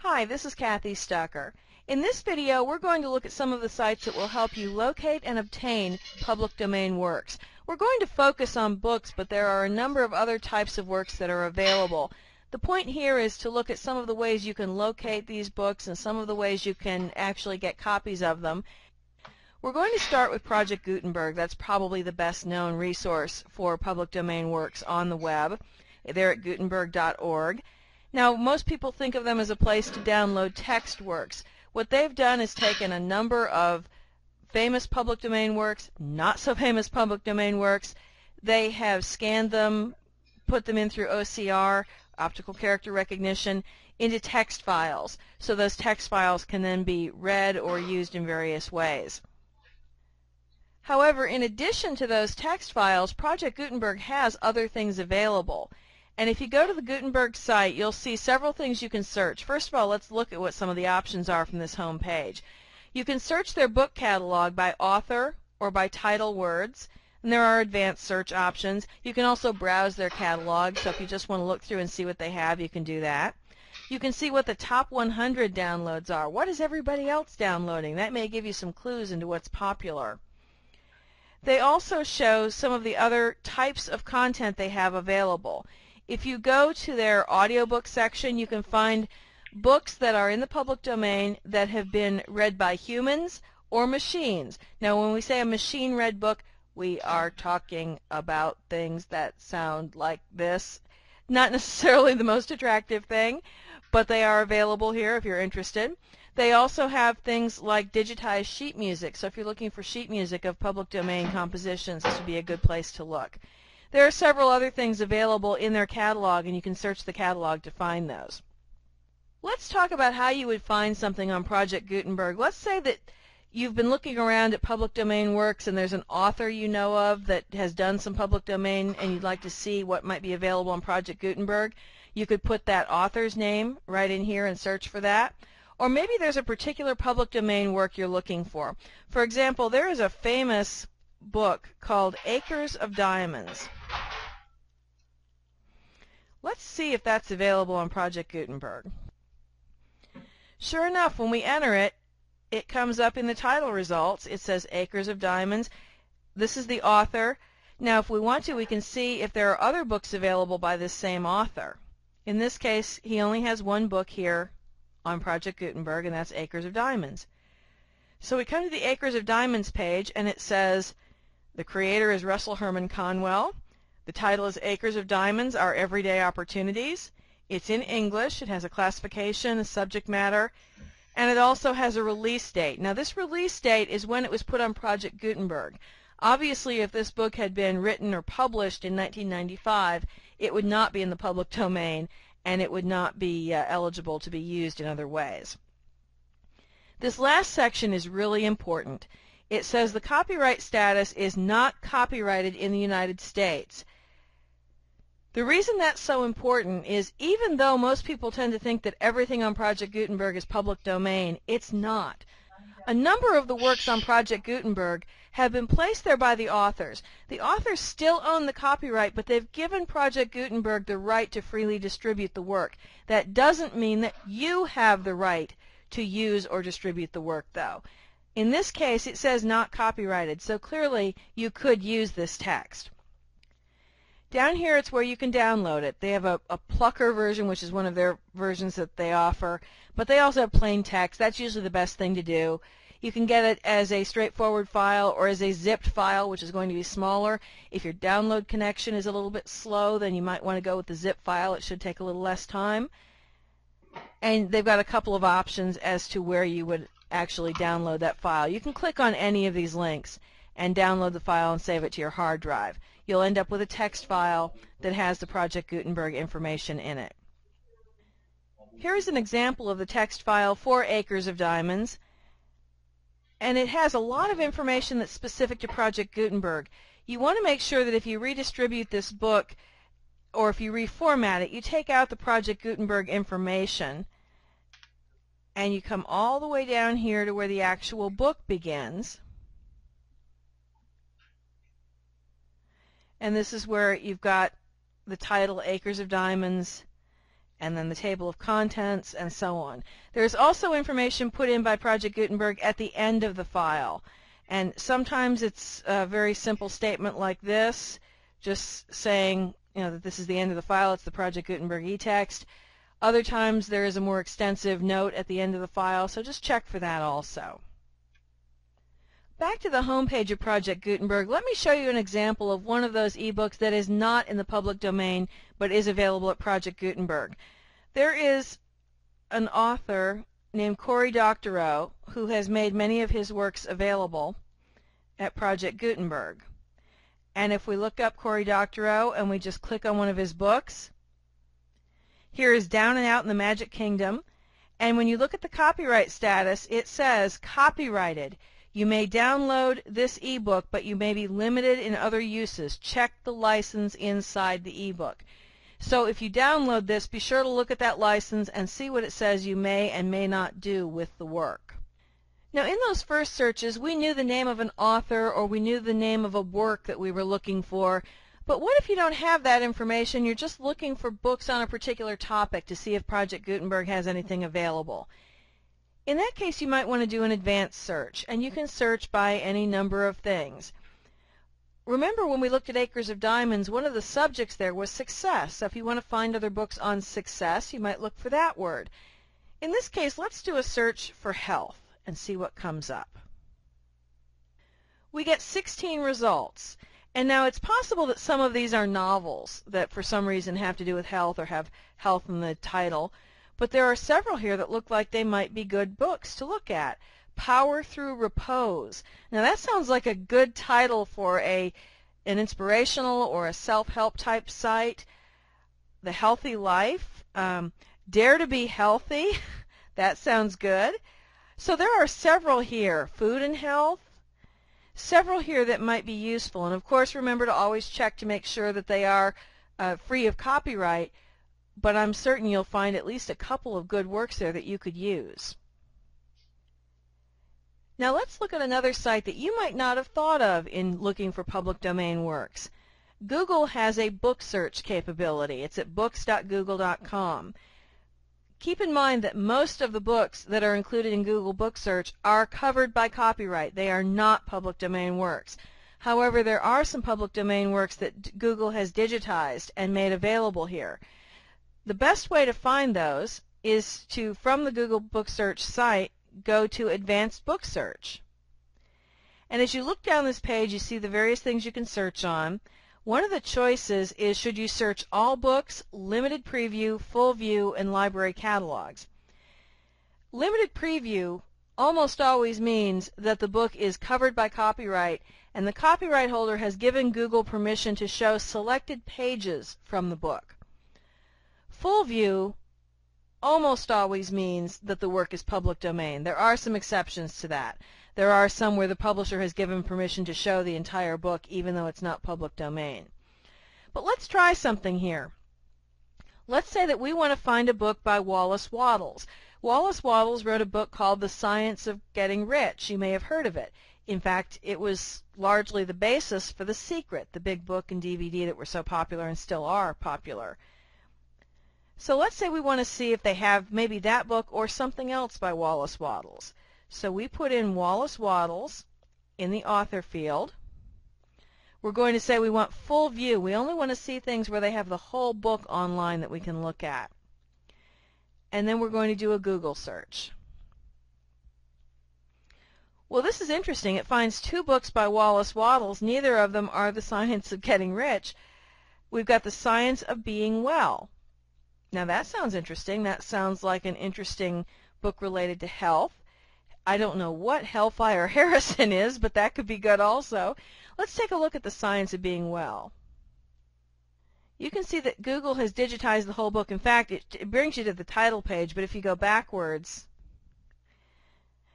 Hi, this is Kathy Stucker. In this video, we're going to look at some of the sites that will help you locate and obtain public domain works. We're going to focus on books, but there are a number of other types of works that are available. The point here is to look at some of the ways you can locate these books and some of the ways you can actually get copies of them. We're going to start with Project Gutenberg. That's probably the best known resource for public domain works on the web. They're at gutenberg.org. Now, most people think of them as a place to download text works. What they've done is taken a number of famous public domain works, not so famous public domain works. They have scanned them, put them in through OCR, optical character recognition, into text files. So those text files can then be read or used in various ways. However, in addition to those text files, Project Gutenberg has other things available. And if you go to the Gutenberg site, you'll see several things you can search. First of all, let's look at what some of the options are from this home page. You can search their book catalog by author or by title words, and there are advanced search options. You can also browse their catalog, so if you just want to look through and see what they have, you can do that. You can see what the top 100 downloads are. What is everybody else downloading? That may give you some clues into what's popular. They also show some of the other types of content they have available. If you go to their audiobook section, you can find books that are in the public domain that have been read by humans or machines. Now, when we say a machine-read book, we are talking about things that sound like this. Not necessarily the most attractive thing, but they are available here if you're interested. They also have things like digitized sheet music, so if you're looking for sheet music of public domain compositions, this would be a good place to look. There are several other things available in their catalog, and you can search the catalog to find those. Let's talk about how you would find something on Project Gutenberg. Let's say that you've been looking around at public domain works and there's an author you know of that has done some public domain and you'd like to see what might be available on Project Gutenberg. You could put that author's name right in here and search for that. Or maybe there's a particular public domain work you're looking for. For example, there is a famous book called Acres of Diamonds. Let's see if that's available on Project Gutenberg. Sure enough, when we enter it, it comes up in the title results. It says Acres of Diamonds. This is the author. Now, if we want to, we can see if there are other books available by this same author. In this case, he only has one book here on Project Gutenberg, and that's Acres of Diamonds. So we come to the Acres of Diamonds page, and it says the creator is Russell Herman Conwell. The title is Acres of Diamonds, Our Everyday Opportunities. It's in English. It has a classification, a subject matter, and it also has a release date. Now, this release date is when it was put on Project Gutenberg. Obviously, if this book had been written or published in 1995, it would not be in the public domain, and it would not be eligible to be used in other ways. This last section is really important. It says the copyright status is not copyrighted in the United States. The reason that's so important is even though most people tend to think that everything on Project Gutenberg is public domain, it's not. A number of the works on Project Gutenberg have been placed there by the authors. The authors still own the copyright, but they've given Project Gutenberg the right to freely distribute the work. That doesn't mean that you have the right to use or distribute the work, though. In this case, it says not copyrighted, so clearly you could use this text. Down here, it's where you can download it. They have a Plucker version, which is one of their versions that they offer, but they also have plain text. That's usually the best thing to do. You can get it as a straightforward file or as a zipped file, which is going to be smaller. If your download connection is a little bit slow, then you might want to go with the zip file. It should take a little less time. And they've got a couple of options as to where you would actually download that file. You can click on any of these links and download the file and save it to your hard drive. You'll end up with a text file that has the Project Gutenberg information in it. Here's an example of the text file for Acres of Diamonds, and it has a lot of information that's specific to Project Gutenberg. You want to make sure that if you redistribute this book or if you reformat it, you take out the Project Gutenberg information and you come all the way down here to where the actual book begins. And this is where you've got the title, Acres of Diamonds, and then the table of contents, and so on. There's also information put in by Project Gutenberg at the end of the file. And sometimes it's a very simple statement like this, just saying, that this is the end of the file, it's the Project Gutenberg eText. Other times there is a more extensive note at the end of the file, so just check for that also. Back to the home page of Project Gutenberg, let me show you an example of one of those ebooks that is not in the public domain but is available at Project Gutenberg. There is an author named Cory Doctorow who has made many of his works available at Project Gutenberg. And if we look up Cory Doctorow and we just click on one of his books, here is Down and Out in the Magic Kingdom. And when you look at the copyright status, it says copyrighted. You may download this ebook, but you may be limited in other uses. Check the license inside the ebook. So if you download this, be sure to look at that license and see what it says you may and may not do with the work. Now, in those first searches, we knew the name of an author or we knew the name of a work that we were looking for. But what if you don't have that information? You're just looking for books on a particular topic to see if Project Gutenberg has anything available. In that case, you might want to do an advanced search, and you can search by any number of things. Remember when we looked at Acres of Diamonds, one of the subjects there was success. So if you want to find other books on success, you might look for that word. In this case, let's do a search for health and see what comes up. We get 16 results. And now it's possible that some of these are novels that for some reason have to do with health or have health in the title. But there are several here that look like they might be good books to look at. Power Through Repose. Now that sounds like a good title for an inspirational or a self-help type site. The Healthy Life. Dare to Be Healthy. That sounds good. So there are several here. Food and Health. Several here that might be useful. And of course remember to always check to make sure that they are free of copyright. But I'm certain you'll find at least a couple of good works there that you could use. Now let's look at another site that you might not have thought of in looking for public domain works. Google has a book search capability. It's at books.google.com. Keep in mind that most of the books that are included in Google Book Search are covered by copyright. They are not public domain works. However, there are some public domain works that Google has digitized and made available here. The best way to find those is to, from the Google Book Search site, go to Advanced Book Search. And as you look down this page, you see the various things you can search on. One of the choices is should you search all books, limited preview, full view, and library catalogs. Limited preview almost always means that the book is covered by copyright and the copyright holder has given Google permission to show selected pages from the book. Full view almost always means that the work is public domain. There are some exceptions to that. There are some where the publisher has given permission to show the entire book even though it's not public domain. But let's try something here. Let's say that we want to find a book by Wallace Wattles. Wallace Wattles wrote a book called The Science of Getting Rich. You may have heard of it. In fact, it was largely the basis for The Secret, the big book and DVD that were so popular and still are popular. So let's say we want to see if they have maybe that book or something else by Wallace Wattles. So we put in Wallace Wattles in the author field. We're going to say we want full view. We only want to see things where they have the whole book online that we can look at. And then we're going to do a Google search. Well, this is interesting. It finds 2 books by Wallace Wattles. Neither of them are The Science of Getting Rich. We've got The Science of Being Well. Now that sounds interesting. That sounds like an interesting book related to health. I don't know what Hellfire Harrison is, but that could be good also. Let's take a look at The Science of Being Well. You can see that Google has digitized the whole book. In fact, it brings you to the title page, but if you go backwards,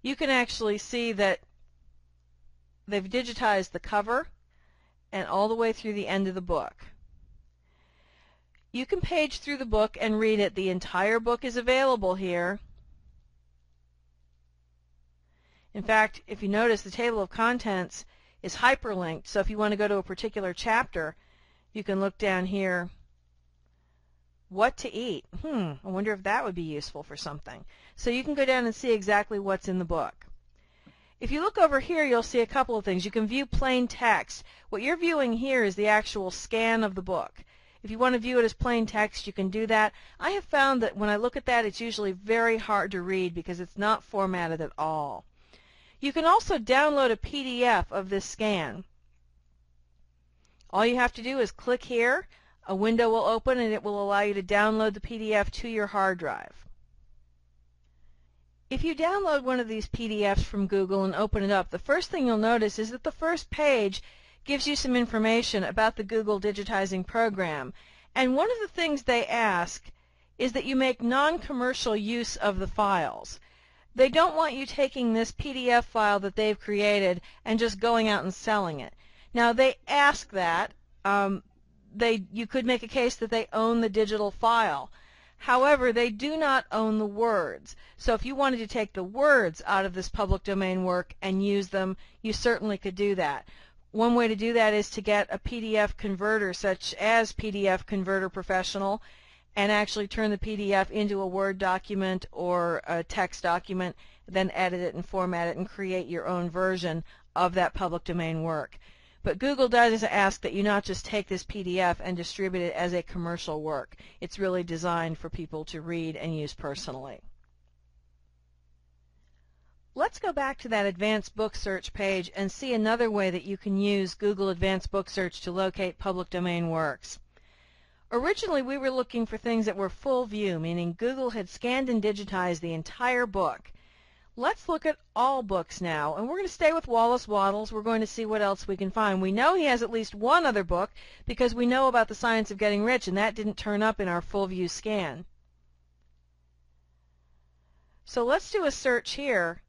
you can actually see that they've digitized the cover and all the way through the end of the book. You can page through the book and read it. The entire book is available here. In fact, if you notice, the table of contents is hyperlinked, so if you want to go to a particular chapter, you can look down here what to eat. I wonder if that would be useful for something. So you can go down and see exactly what's in the book. If you look over here, you'll see a couple of things. You can view plain text. What you're viewing here is the actual scan of the book. If you want to view it as plain text, you can do that. I have found that when I look at that, it's usually very hard to read because it's not formatted at all. You can also download a PDF of this scan. All you have to do is click here. A window will open and it will allow you to download the PDF to your hard drive. If you download one of these PDFs from Google and open it up, the first thing you'll notice is that the first page gives you some information about the Google Digitizing Program. And one of the things they ask is that you make non-commercial use of the files. They don't want you taking this PDF file that they've created and just going out and selling it. Now, they ask that. You could make a case that they own the digital file. However, they do not own the words. So if you wanted to take the words out of this public domain work and use them, you certainly could do that. One way to do that is to get a PDF converter such as PDF Converter Professional and actually turn the PDF into a Word document or a text document, then edit it and format it and create your own version of that public domain work. But Google does ask that you not just take this PDF and distribute it as a commercial work. It's really designed for people to read and use personally. Let's go back to that Advanced Book Search page and see another way that you can use Google Advanced Book Search to locate public domain works. Originally, we were looking for things that were full view, meaning Google had scanned and digitized the entire book. Let's look at all books now, and we're going to stay with Wallace Wattles. We're going to see what else we can find. We know he has at least one other book because we know about The Science of Getting Rich, and that didn't turn up in our full view scan. So let's do a search here,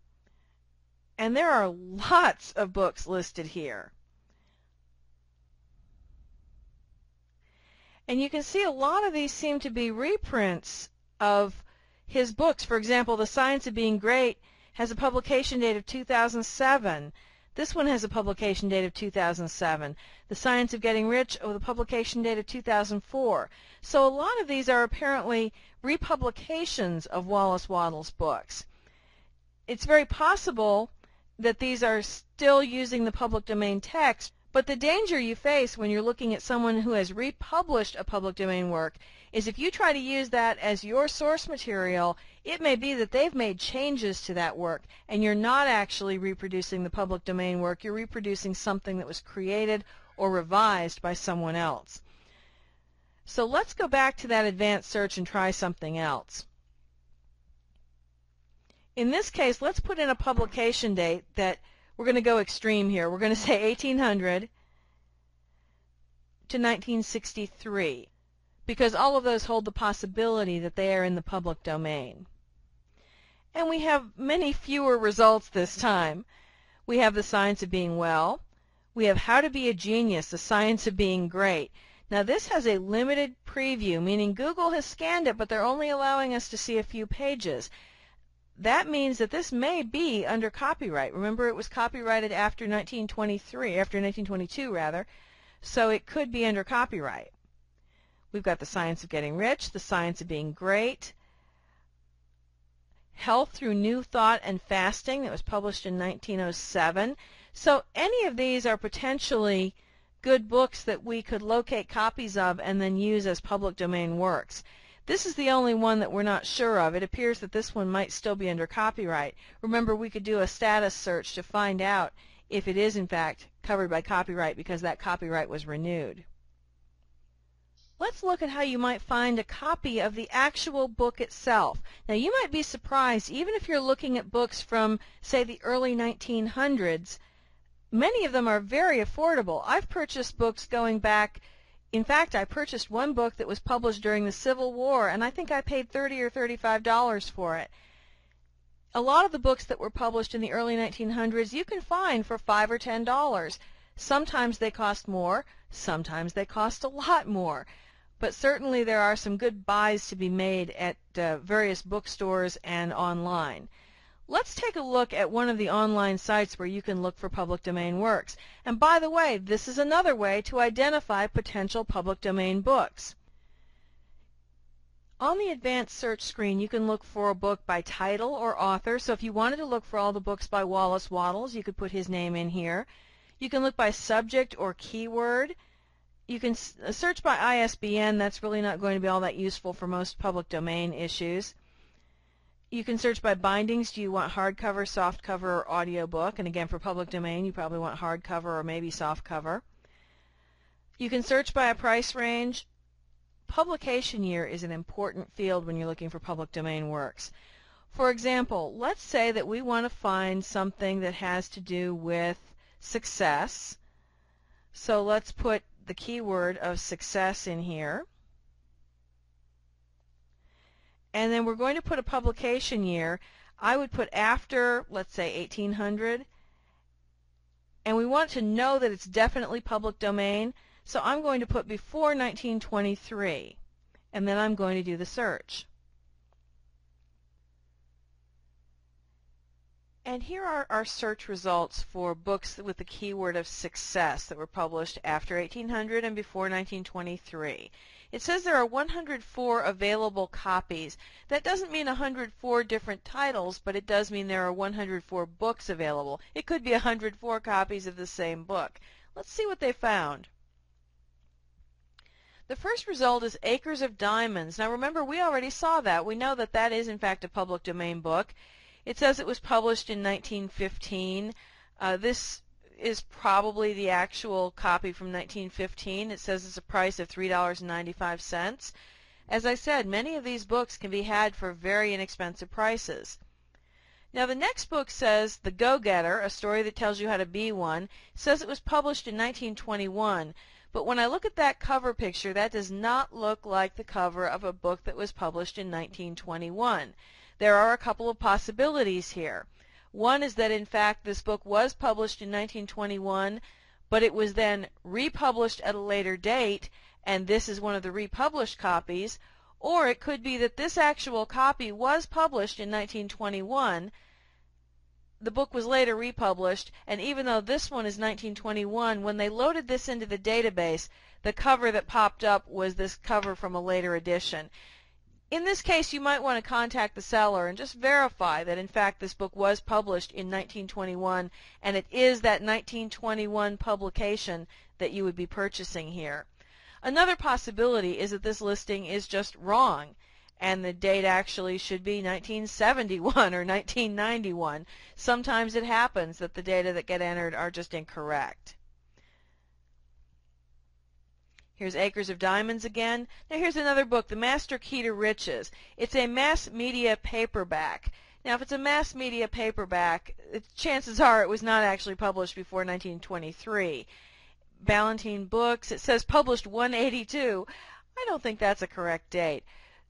and there are lots of books listed here. And you can see a lot of these seem to be reprints of his books. For example, The Science of Being Great has a publication date of 2007. This one has a publication date of 2007. The Science of Getting Rich with a publication date of 2004. So a lot of these are apparently republications of Wallace Wattles' books. It's very possible that these are still using the public domain text, but the danger you face when you're looking at someone who has republished a public domain work is if you try to use that as your source material, it may be that they've made changes to that work and you're not actually reproducing the public domain work, you're reproducing something that was created or revised by someone else. So let's go back to that advanced search and try something else. In this case, let's put in a publication date that we're going to go extreme here. We're going to say 1800 to 1963. Because all of those hold the possibility that they are in the public domain. And we have many fewer results this time. We have The Science of Being Well. We have How to Be a Genius, The Science of Being Great. Now this has a limited preview, meaning Google has scanned it, but they're only allowing us to see a few pages. That means that this may be under copyright. Remember, it was copyrighted after 1922 rather, so it could be under copyright. We've got The Science of Getting Rich, The Science of Being Great, Health Through New Thought and Fasting that was published in 1907. So any of these are potentially good books that we could locate copies of and then use as public domain works. This is the only one that we're not sure of. It appears that this one might still be under copyright. Remember, we could do a status search to find out if it is in fact covered by copyright because that copyright was renewed. Let's look at how you might find a copy of the actual book itself. Now you might be surprised, even if you're looking at books from, say, the early 1900s, many of them are very affordable. I've purchased books going back, in fact, I purchased one book that was published during the Civil War, and I think I paid $30 or $35 for it. A lot of the books that were published in the early 1900s you can find for $5 or $10. Sometimes they cost more, sometimes they cost a lot more. But certainly there are some good buys to be made at various bookstores and online. Let's take a look at one of the online sites where you can look for public domain works. And by the way, this is another way to identify potential public domain books. On the advanced search screen, you can look for a book by title or author. So if you wanted to look for all the books by Wallace Wattles, you could put his name in here. You can look by subject or keyword. You can search by ISBN. That's really not going to be all that useful for most public domain issues. You can search by bindings. Do you want hardcover, softcover, or audiobook? And again, for public domain, you probably want hardcover or maybe softcover. You can search by a price range. Publication year is an important field when you're looking for public domain works. For example, let's say that we want to find something that has to do with success. So let's put the keyword of success in here. And then we're going to put a publication year. I would put after, let's say, 1800. And we want to know that it's definitely public domain. So I'm going to put before 1923. And then I'm going to do the search. And here are our search results for books with the keyword of success that were published after 1800 and before 1923. It says there are 104 available copies. That doesn't mean 104 different titles, but it does mean there are 104 books available. It could be 104 copies of the same book. Let's see what they found. The first result is Acres of Diamonds. Now remember, we already saw that. We know that that is in fact a public domain book. It says it was published in 1915. This is probably the actual copy from 1915. It says it's a price of $3.95. As I said, many of these books can be had for very inexpensive prices. Now the next book says The Go-Getter, a story that tells you how to be one. It says it was published in 1921. But when I look at that cover picture, that does not look like the cover of a book that was published in 1921. There are a couple of possibilities here. One is that in fact this book was published in 1921, but it was then republished at a later date, and this is one of the republished copies. Or it could be that this actual copy was published in 1921, the book was later republished, and even though this one is 1921, when they loaded this into the database, the cover that popped up was this cover from a later edition. In this case, you might want to contact the seller and just verify that in fact this book was published in 1921, and it is that 1921 publication that you would be purchasing here. Another possibility is that this listing is just wrong, and the date actually should be 1971 or 1991. Sometimes it happens that the data that get entered are just incorrect. Here's Acres of Diamonds again. Now here's another book, The Master Key to Riches. It's a mass media paperback. Now if it's a mass media paperback, chances are it was not actually published before 1923. Ballantine Books, it says published 182. I don't think that's a correct date.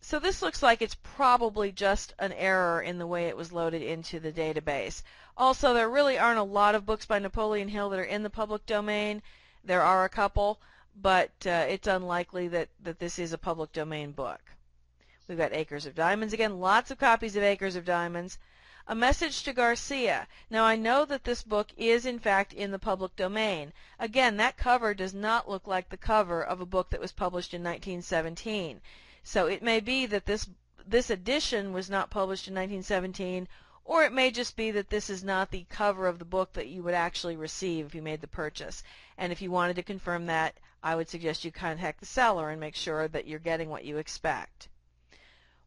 So this looks like it's probably just an error in the way it was loaded into the database. Also, there really aren't a lot of books by Napoleon Hill that are in the public domain. There are a couple, but it's unlikely that this is a public domain book. We've got Acres of Diamonds again, lots of copies of Acres of Diamonds. A Message to Garcia. Now I know that this book is in fact in the public domain. Again, that cover does not look like the cover of a book that was published in 1917. So it may be that this edition was not published in 1917, or it may just be that this is not the cover of the book that you would actually receive if you made the purchase. And if you wanted to confirm that, I would suggest you contact the seller and make sure that you're getting what you expect.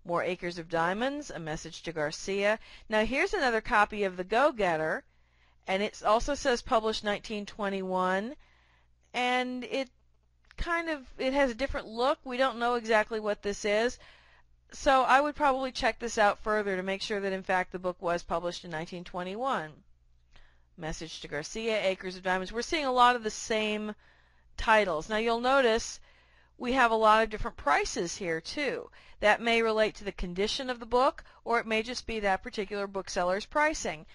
More Acres of Diamonds, A Message to Garcia. Now here's another copy of The Go-Getter, and it also says published 1921, and it has a different look. We don't know exactly what this is, so I would probably check this out further to make sure that in fact the book was published in 1921. Message to Garcia, Acres of Diamonds. We're seeing a lot of the same titles. Now you'll notice we have a lot of different prices here too. That may relate to the condition of the book, or it may just be that particular bookseller's pricing.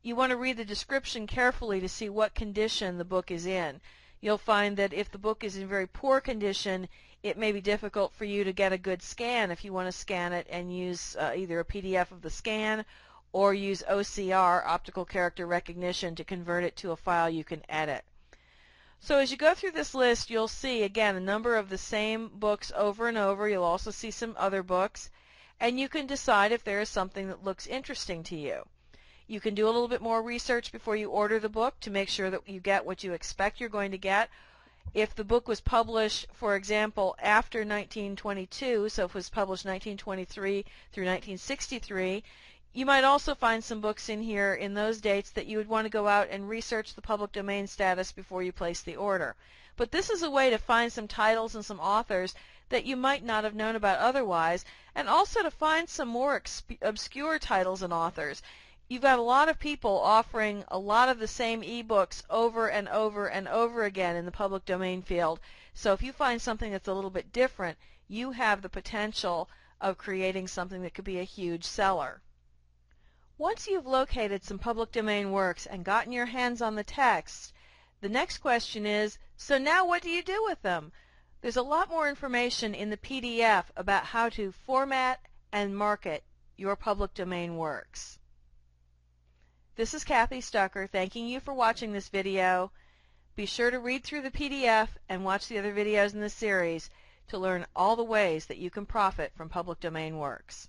You want to read the description carefully to see what condition the book is in. You'll find that if the book is in very poor condition, it may be difficult for you to get a good scan if you want to scan it and use either a PDF of the scan or use OCR, optical character recognition, to convert it to a file you can edit. So as you go through this list, you'll see, again, a number of the same books over and over. You'll also see some other books, and you can decide if there is something that looks interesting to you. You can do a little bit more research before you order the book to make sure that you get what you expect you're going to get. If the book was published, for example, after 1922, so if it was published 1923 through 1963, you might also find some books in here in those dates that you would want to go out and research the public domain status before you place the order. But this is a way to find some titles and some authors that you might not have known about otherwise, and also to find some more obscure titles and authors. You've got a lot of people offering a lot of the same ebooks over and over and over again in the public domain field. So if you find something that's a little bit different, you have the potential of creating something that could be a huge seller. Once you've located some public domain works and gotten your hands on the text, the next question is, so now what do you do with them? There's a lot more information in the PDF about how to format and market your public domain works. This is Kathy Stucker thanking you for watching this video. Be sure to read through the PDF and watch the other videos in the series to learn all the ways that you can profit from public domain works.